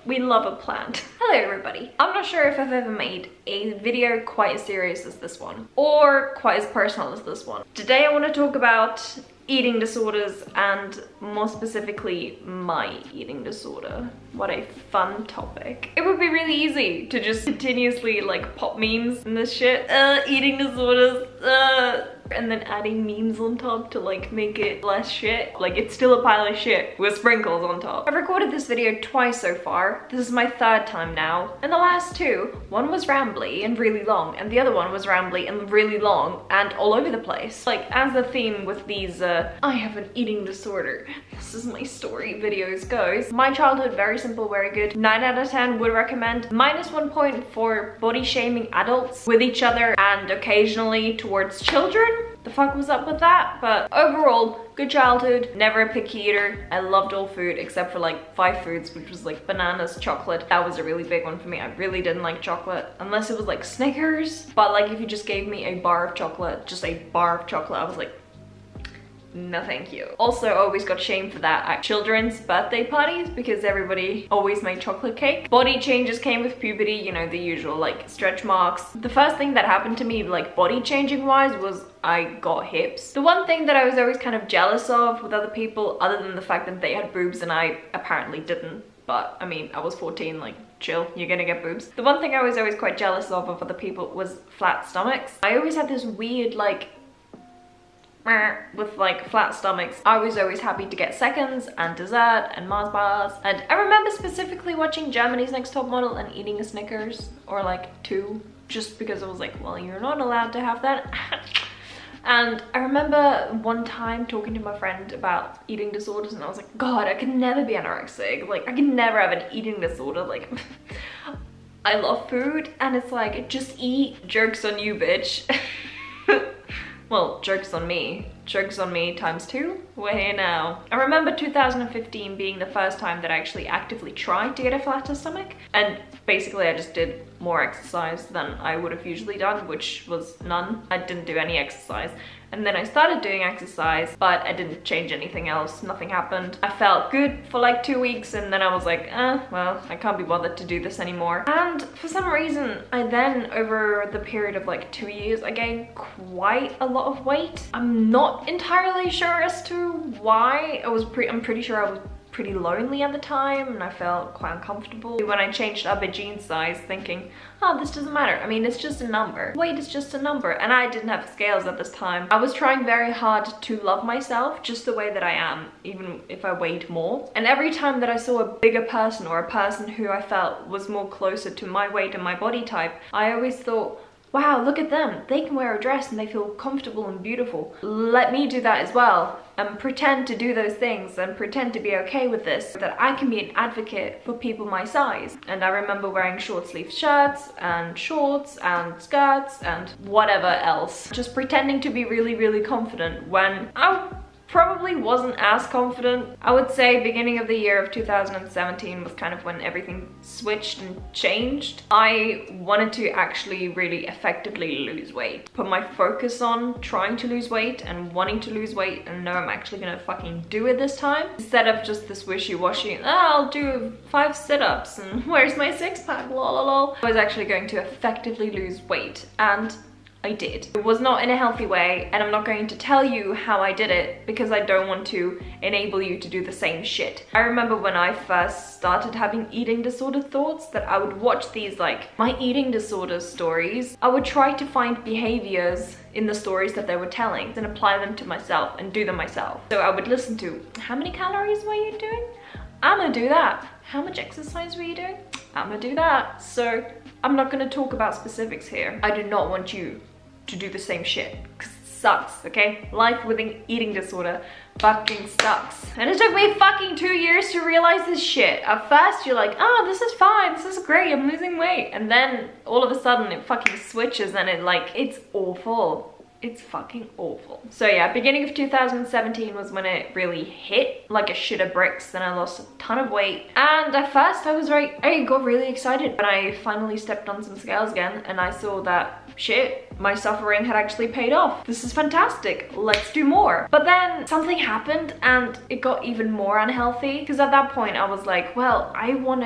We love a plant. Hello everybody. I'm not sure if I've ever made a video quite as serious as this one, or quite as personal as this one. Today I want to talk about eating disorders, and more specifically my eating disorder. What a fun topic. It would be really easy to just continuously like pop memes and this shit. Eating disorders, and then adding memes on top to like make it less shit. Like it's still a pile of shit with sprinkles on top. I've recorded this video twice so far. This is my third time now. And the last two, one was rambly and really long, and the other one was rambly and really long and all over the place. Like as the theme with these I have an eating disorder, this is my story videos goes. My childhood, very simple, very good. 9 out of 10 would recommend. -1 point for body shaming adults with each other and occasionally towards children. The fuck was up with that? But overall, good childhood, never a picky eater. I loved all food except for like 5 foods, which was like bananas, chocolate. That was a really big one for me. I really didn't like chocolate unless it was like Snickers. But like if you just gave me a bar of chocolate, just a bar of chocolate, I was like, no thank you. Also, I always got shamed for that at children's birthday parties because everybody always made chocolate cake. Body changes came with puberty, you know, the usual like stretch marks. The first thing that happened to me like body changing wise was I got hips. The one thing that I was always kind of jealous of with other people, other than the fact that they had boobs and I apparently didn't, but I mean, I was 14, like chill, you're gonna get boobs. The one thing I was always quite jealous of other people was flat stomachs. I always had this weird like with like flat stomachs. I was always happy to get seconds and dessert and Mars bars, and I remember specifically watching Germany's Next Top Model and eating a Snickers or like 2 just because I was like, well, you're not allowed to have that. And I remember one time talking to my friend about eating disorders and I was like, God, I could never be anorexic, like I could never have an eating disorder. Like I love food and it's like, just eat, joke's on you, bitch. Well, joke's on me. Joke's on me times 2. We're here now. I remember 2015 being the first time that I actually actively tried to get a flatter stomach. And basically I just did more exercise than I would have usually done, which was none. I didn't do any exercise. And then I started doing exercise, but I didn't change anything else. Nothing happened. I felt good for like 2 weeks and then I was like, well, I can't be bothered to do this anymore. And for some reason, I then, over the period of like 2 years, I gained quite a lot of weight. I'm not entirely sure as to why. I'm pretty sure I was pretty lonely at the time and I felt quite uncomfortable. When I changed up a jean size thinking, oh, this doesn't matter. I mean, it's just a number. Weight is just a number. And I didn't have scales at this time. I was trying very hard to love myself just the way that I am, even if I weighed more. And every time that I saw a bigger person or a person who I felt was more closer to my weight and my body type, I always thought, wow, look at them. They can wear a dress and they feel comfortable and beautiful. Let me do that as well and pretend to do those things and pretend to be okay with this so that I can be an advocate for people my size. And I remember wearing short sleeve shirts and shorts and skirts and whatever else. Just pretending to be really, really confident when I probably wasn't as confident. I would say beginning of the year of 2017 was kind of when everything switched and changed. I wanted to actually really effectively lose weight. Put my focus on trying to lose weight and wanting to lose weight and know I'm actually gonna fucking do it this time. Instead of just this wishy-washy, I'll do 5 sit-ups and where's my 6-pack, lol. I was actually going to effectively lose weight, and I did. It was not in a healthy way, and I'm not going to tell you how I did it because I don't want to enable you to do the same shit. I remember when I first started having eating disorder thoughts that I would watch these like my eating disorder stories. I would try to find behaviors in the stories that they were telling and apply them to myself and do them myself. So I would listen to, how many calories were you doing? I'm gonna do that. How much exercise were you doing? I'm gonna do that. So I'm not gonna talk about specifics here. I do not want you to do the same shit because it sucks, okay? Life with an eating disorder fucking sucks. And it took me fucking 2 years to realize this shit. At first you're like, oh, this is fine, this is great, I'm losing weight. And then all of a sudden it fucking switches and it's awful. It's fucking awful. So yeah, beginning of 2017 was when it really hit like a shit of bricks. Then I lost a ton of weight. And at first I got really excited when I finally stepped on some scales again and I saw that shit, my suffering had actually paid off. This is fantastic, let's do more. But then something happened and it got even more unhealthy because at that point I was like, well, I want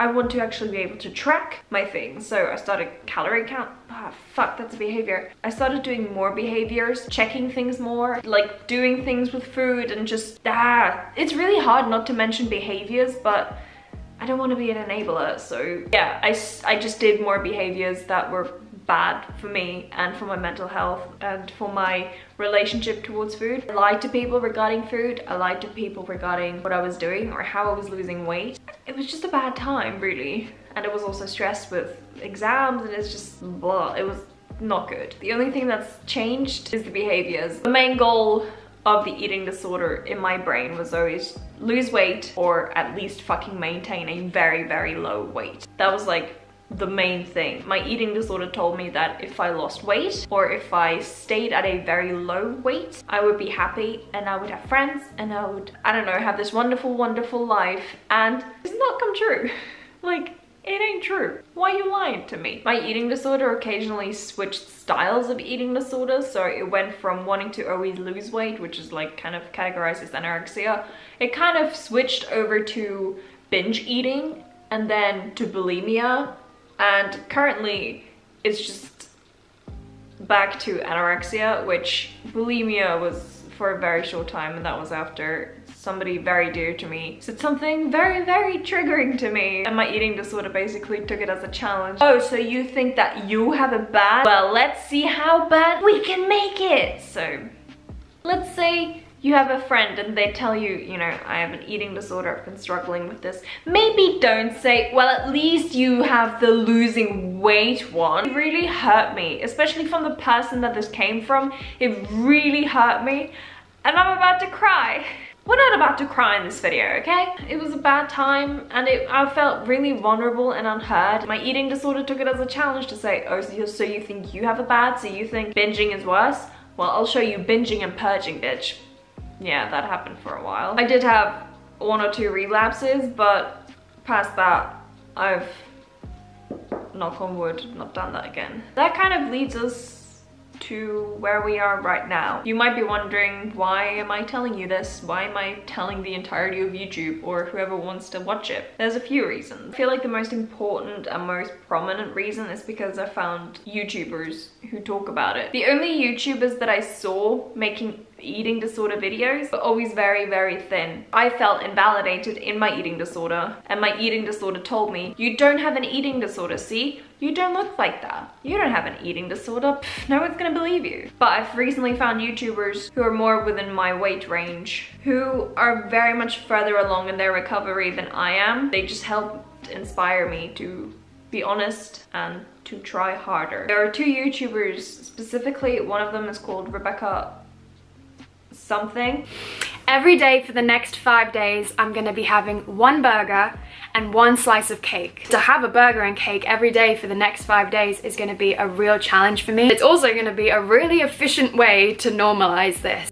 I want to actually be able to track my things. So I started calorie count. Ah, fuck, that's a behavior. I started doing more behaviors, checking things more, like doing things with food and just, it's really hard not to mention behaviors, but I don't want to be an enabler. So yeah, I just did more behaviors that were bad for me and for my mental health and for my relationship towards food. I lied to people regarding food. I lied to people regarding what I was doing or how I was losing weight. It was just a bad time, really. And I was also stressed with exams, and it's just blah. It was not good. The only thing that's changed is the behaviors. The main goal of the eating disorder in my brain was always lose weight or at least fucking maintain a very, very low weight. That was like the main thing. My eating disorder told me that if I lost weight or if I stayed at a very low weight, I would be happy and I would have friends and I would, I don't know, have this wonderful, wonderful life. And it's not come true. Like, it ain't true. Why are you lying to me? My eating disorder occasionally switched styles of eating disorders. So it went from wanting to always lose weight, which is like kind of categorized as anorexia. It kind of switched over to binge eating and then to bulimia. And currently it's just back to anorexia, which bulimia was for a very short time, and that was after somebody very dear to me said something very, very triggering to me, and my eating disorder basically took it as a challenge. Oh, so you think that you have it bad? Well, let's see how bad we can make it. So let's say you have a friend and they tell you, you know, I have an eating disorder, I've been struggling with this. Maybe don't say, well, at least you have the losing weight one. It really hurt me, especially from the person that this came from. It really hurt me and I'm about to cry. We're not about to cry in this video, okay? It was a bad time and I felt really vulnerable and unheard. My eating disorder took it as a challenge to say, oh, so you think you have it bad? So you think binging is worse? Well, I'll show you binging and purging, bitch. Yeah, that happened for a while. I did have 1 or 2 relapses, but past that, I've, knock on wood, not done that again. That kind of leads us to where we are right now. You might be wondering, why am I telling you this? Why am I telling the entirety of YouTube or whoever wants to watch it? There's a few reasons. I feel like the most important and most prominent reason is because I found YouTubers who talk about it. The only YouTubers that I saw making eating disorder videos were always very, very thin. I felt invalidated in my eating disorder, and my eating disorder told me, you don't have an eating disorder, see? You don't look like that. You don't have an eating disorder. Pff, no one's gonna believe you. But I've recently found YouTubers who are more within my weight range, who are very much further along in their recovery than I am. They just helped inspire me to be honest and to try harder. There are 2 YouTubers specifically. One of them is called Rebecca something. Every day for the next 5 days, I'm gonna be having 1 burger and 1 slice of cake. To have a burger and cake every day for the next 5 days is gonna be a real challenge for me. It's also gonna be a really efficient way to normalize this.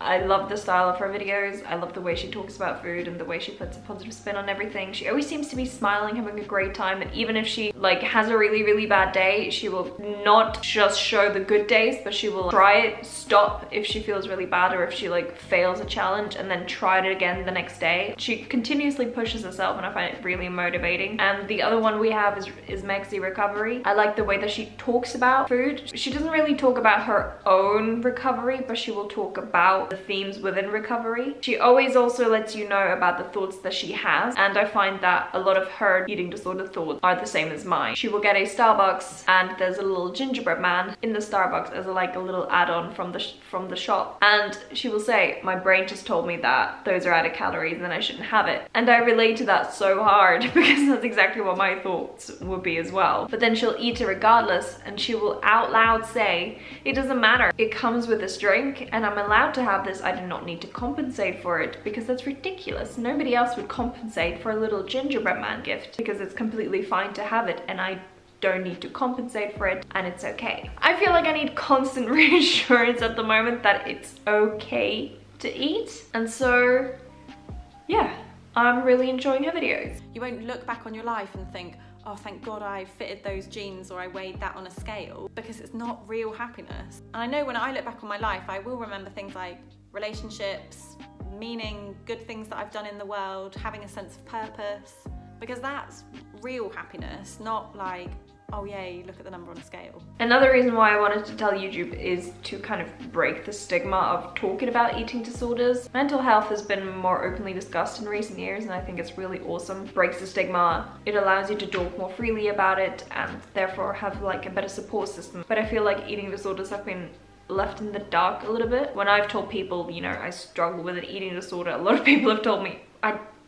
I love the style of her videos. I love the way she talks about food and the way she puts a positive spin on everything. She always seems to be smiling, having a great time, and even if she like has a really, really bad day, she will not just show the good days, but she will try it, stop if she feels really bad or if she like fails a challenge, and then try it again the next day. She continuously pushes herself and I find it really motivating. And the other one we have is eatingdisorderrecovery. I like the way that she talks about food. She doesn't really talk about her own recovery, but she will talk about the themes within recovery. She always also lets you know about the thoughts that she has, and I find that a lot of her eating disorder thoughts are the same as mine. She will get a Starbucks and there's a little gingerbread man in the Starbucks as like a little add-on from the shop, and she will say, my brain just told me that those are added calories and I shouldn't have it. And I relate to that so hard because that's exactly what my thoughts would be as well. But then she'll eat it regardless, and she will out loud say, it doesn't matter, it comes with this drink and I'm allowed to have this. I do not need to compensate for it because that's ridiculous. Nobody else would compensate for a little gingerbread man gift because it's completely fine to have it and I don't need to compensate for it and it's okay. I feel like I need constant reassurance at the moment that it's okay to eat, and so yeah, I'm really enjoying her videos. You won't look back on your life and think, oh, thank God I fitted those jeans or I weighed that on a scale, because it's not real happiness. And I know when I look back on my life, I will remember things like relationships, meaning, good things that I've done in the world, having a sense of purpose, because that's real happiness, not like, oh yay, look at the number on a scale. Another reason why I wanted to tell YouTube is to kind of break the stigma of talking about eating disorders. Mental health has been more openly discussed in recent years, and I think it's really awesome. It breaks the stigma. It allows you to talk more freely about it and therefore have like a better support system. But I feel like eating disorders have been left in the dark a little bit. When I've told people, you know, I struggle with an eating disorder, a lot of people have told me,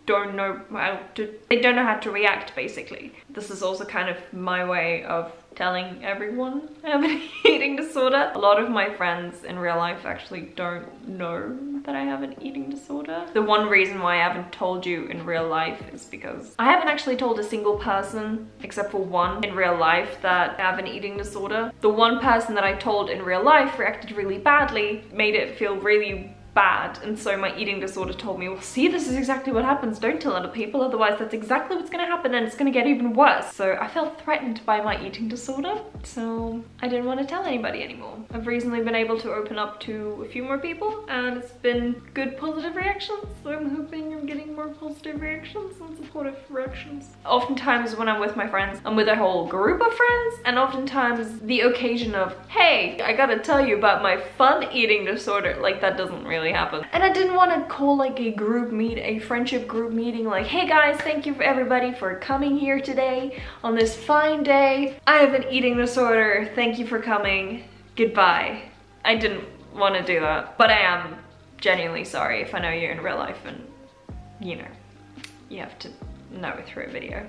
they don't know how to react, basically. This is also kind of my way of telling everyone I have an eating disorder. A lot of my friends in real life actually don't know that I have an eating disorder. The one reason why I haven't told you in real life is because I haven't actually told a single person, except for one in real life, that I have an eating disorder. The one person that I told in real life reacted really badly, made it feel really bad, and so my eating disorder told me, well, see, this is exactly what happens, don't tell other people, otherwise that's exactly what's gonna happen and it's gonna get even worse. So I felt threatened by my eating disorder, so I didn't want to tell anybody anymore. I've recently been able to open up to a few more people and it's been good positive reactions, so I'm hoping I'm getting more positive reactions and supportive reactions. Oftentimes when I'm with my friends, I'm with a whole group of friends, and oftentimes the occasion of, hey, I gotta tell you about my fun eating disorder, like that doesn't really happen. And I didn't want to call like a friendship group meeting like, hey guys, thank you for everybody for coming here today on this fine day. I have an eating disorder, thank you for coming, goodbye. I didn't want to do that, but I am genuinely sorry if I know you in real life and, you know, you have to know it through a video.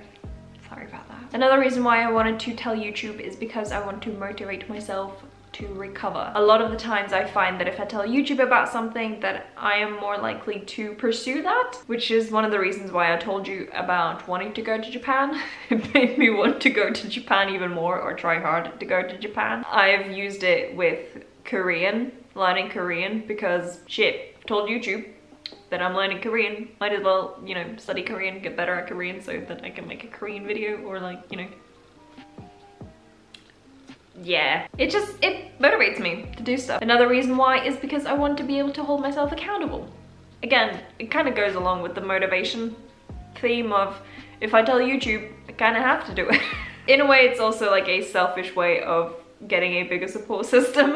Sorry about that. Another reason why I wanted to tell YouTube is because I want to motivate myself to recover. A lot of the times I find that if I tell YouTube about something, that I am more likely to pursue that, which is one of the reasons why I told you about wanting to go to Japan. It made me want to go to Japan even more, or try hard to go to Japan. I've used it with Korean, learning Korean, because shit, I told YouTube that I'm learning Korean, might as well, you know, study Korean, get better at Korean so that I can make a Korean video, or like, you know, yeah, it motivates me to do stuff. Another reason why is because I want to be able to hold myself accountable. Again, it kind of goes along with the motivation theme of, if I tell YouTube, I kind of have to do it. In a way, it's also like a selfish way of getting a bigger support system.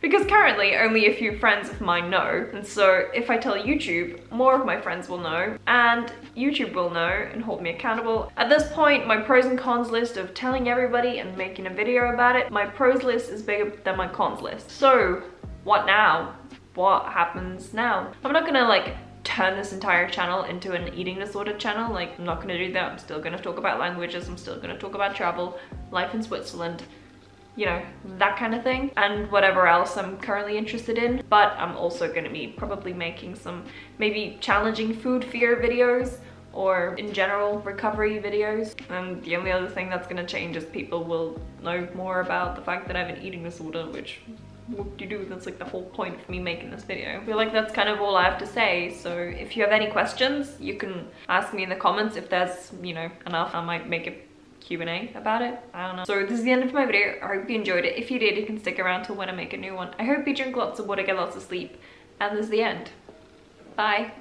Because currently only a few friends of mine know, and so if I tell YouTube, more of my friends will know, and YouTube will know and hold me accountable. At this point, my pros and cons list of telling everybody and making a video about it, my pros list is bigger than my cons list. So what now? What happens now? I'm not gonna like turn this entire channel into an eating disorder channel. Like, I'm not gonna do that. I'm still gonna talk about languages, I'm still gonna talk about travel, life in Switzerland, you know, that kind of thing, and whatever else I'm currently interested in. But I'm also going to be probably making some maybe challenging food fear videos, or in general recovery videos. And the only other thing that's going to change is people will know more about the fact that I have an eating disorder, which, what do you do? That's like the whole point of me making this video. I feel like that's kind of all I have to say. So if you have any questions, you can ask me in the comments. If there's, you know, enough, I might make a Q&A about it. I don't know. So this is the end of my video. I hope you enjoyed it. If you did, you can stick around till when I make a new one. I hope you drink lots of water, get lots of sleep, and this is the end. Bye.